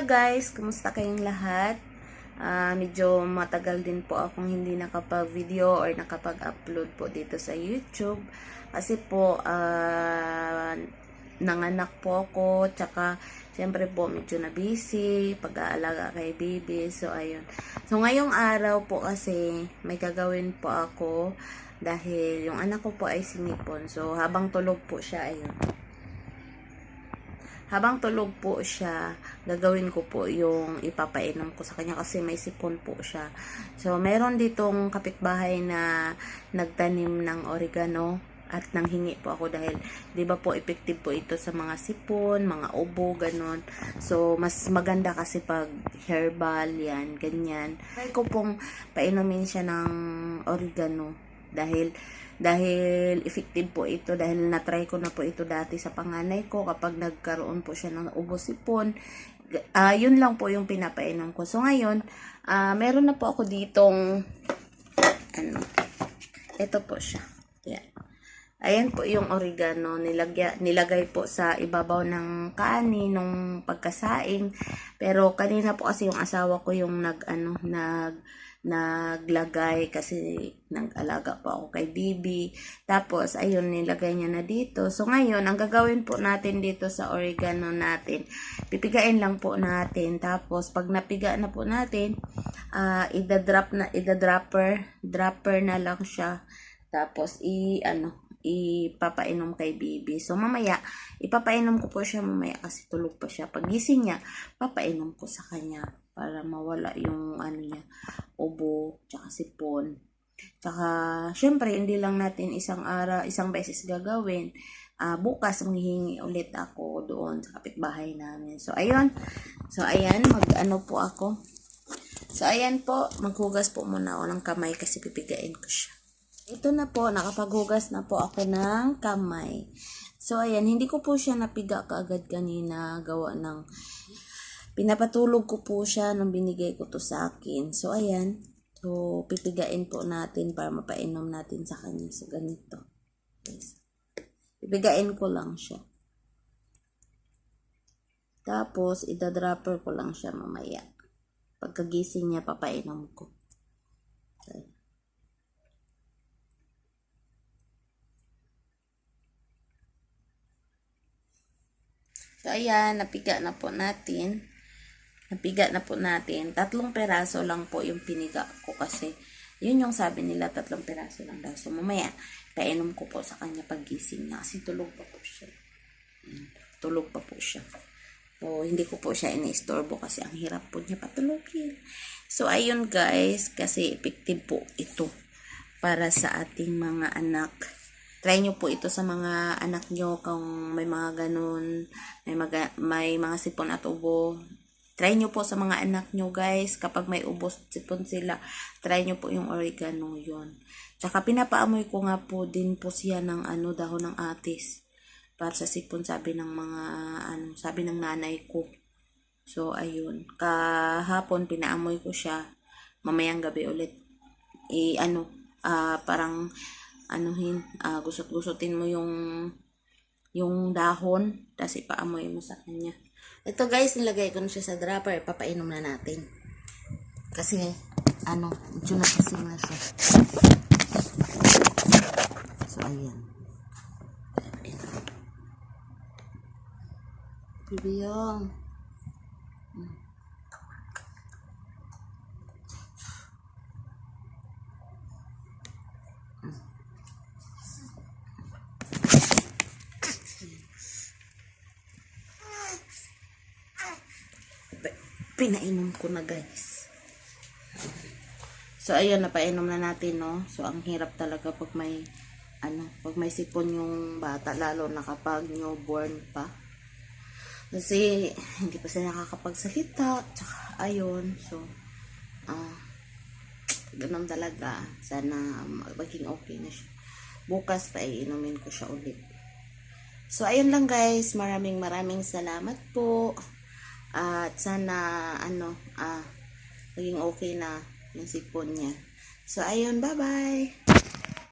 guys, kumusta kayong lahat? Medyo matagal din po akong hindi nakapag-video or nakapag-upload po dito sa YouTube. Kasi po, nanganak po ako, tsaka siyempre po medyo na busy, pag-aalaga kay baby. So, ayun. So, ngayong araw po kasi may gagawin po ako dahil yung anak ko po ay sinipon. So, habang tulog po siya, ayun. Habang tulog po siya, gagawin ko po yung ipapainom ko sa kanya kasi may sipon po siya. So, meron ditong kapitbahay na nagtanim ng oregano at nanghingi po ako dahil 'di ba po effective po ito sa mga sipon, mga ubo, ganun. So, mas maganda kasi pag herbal yan, ganyan. Try ko pong painumin siya ng oregano dahil effective po ito, dahil na-try ko na po ito dati sa panganay ko kapag nagkaroon po siya ng ubo sipon. Yun lang po yung pinapainom ko. So ngayon, meron na po ako ditong ito po siya. Yan. Ayan po yung oregano, nilagay po sa ibabaw ng kanin nung pagkasaing. Pero kanina po kasi yung asawa ko yung naglagay kasi nag-alaga po ako kay Bibi. Tapos ayun, nilagay niya na dito. So ngayon, ang gagawin po natin dito sa oregano natin, pipigain lang po natin. Tapos pag napiga na po natin, dropper na lang siya. Tapos ipapainom kay Bibi. So mamaya, ipapainom ko po siya mamaya kasi tulog pa siya. Pag gising niya, papainom ko sa kanya para mawala yung niya, ubo, tsaka sipon. Tsaka, syempre, hindi lang natin isang beses gagawin. Bukas, manghihingi ulit ako doon sa kapitbahay namin. So, ayun. So, ayan, po ako. So, ayan po, maghugas po muna ako ng kamay kasi pipigain ko siya. Ito na po, nakapaghugas na po ako ng kamay. So, ayan, hindi ko po siya napiga kaagad kanina, gawa ng pinapatulog ko po siya nung binigay ko to sa akin. So, ayan. So, pipigain po natin para mapainom natin sa kanya. So, ganito. Yes. Pipigain ko lang siya. Tapos, idadropper ko lang siya mamaya. Pagkagising niya, papainom ko. So, ayan. Napiga na po natin. 3 peraso lang po yung piniga ko kasi yun yung sabi nila, 3 peraso lang daw. So mamaya, painom ko po sa kanya paggising niya kasi tulog pa po siya. Tulog pa po siya. So hindi ko po siya iniistorbo kasi ang hirap po niya patulogin. So ayun guys, kasi effective po ito para sa ating mga anak. Try nyo po ito sa mga anak nyo kung may mga ganun, may mga sipon at ubo. Try nyo po sa mga anak nyo guys, kapag may ubos sipon sila, try nyo po yung oregano yun. Tsaka pinapaamoy ko nga po din po siya ng dahon ng atis. Para sa sipon, sabi ng sabi ng nanay ko. So ayun, kahapon pinaamoy ko siya, mamayang gabi ulit. Parang gusot-gusutin mo yung dahon, tapos ipaamoy mo sa kanya. Ito guys, nilagay ko na siya sa dropper. Papainom na natin. Kasi, medyo nagising na siya. So, ayan. Bibiyong. Pinainom ko na guys. So ayun, napainom na natin, no. So ang hirap talaga pag may sipon yung bata, lalo na kapag newborn pa. Kasi hindi pa sila nakakapagsalita. Tsaka ayun, so ganun talaga. Sana maging okay na siya. Bukas pa iinumin ko siya ulit. So ayun lang guys, maraming salamat po. At sana maging okay na yung sipon niya. So ayun, bye-bye.